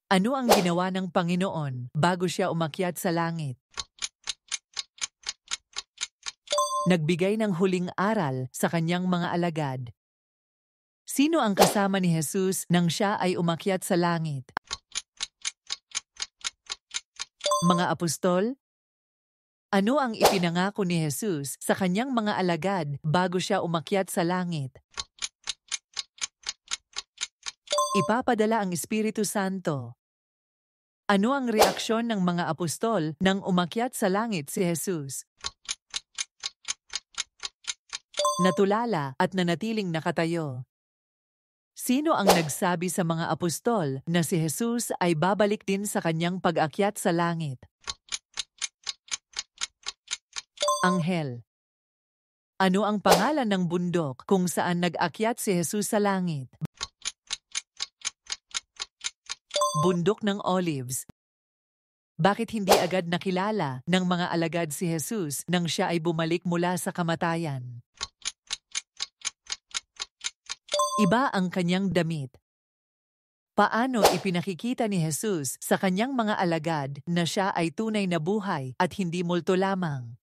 Ano ang ginawa ng Panginoon bago siya umakyat sa langit? Nagbigay ng huling aral sa kanyang mga alagad. Sino ang kasama ni Jesus nang siya ay umakyat sa langit? Mga apostol? Ano ang ipinangako ni Jesus sa kanyang mga alagad bago siya umakyat sa langit? Ipapadala ang Espiritu Santo. Ano ang reaksyon ng mga apostol nang umakyat sa langit si Jesus? Natulala at nanatiling nakatayo. Sino ang nagsabi sa mga apostol na si Jesus ay babalik din sa kanyang pag-akyat sa langit? Anghel. Ano ang pangalan ng bundok kung saan nag-akyat si Jesus sa langit? Bundok ng Olives. Bakit hindi agad nakilala ng mga alagad si Jesus nang siya ay bumalik mula sa kamatayan? Iba ang kanyang damit. Paano ipinakikita ni Jesus sa kanyang mga alagad na siya ay tunay na buhay at hindi multo lamang?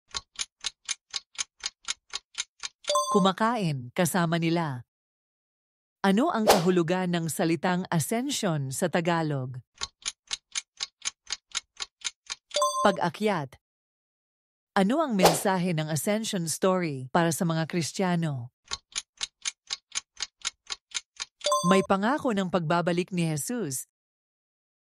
Kumakain kasama nila. Ano ang kahulugan ng salitang ascension sa Tagalog? Pag-akyat. Ano ang mensahe ng ascension story para sa mga Kristiyano? May pangako ng pagbabalik ni Jesus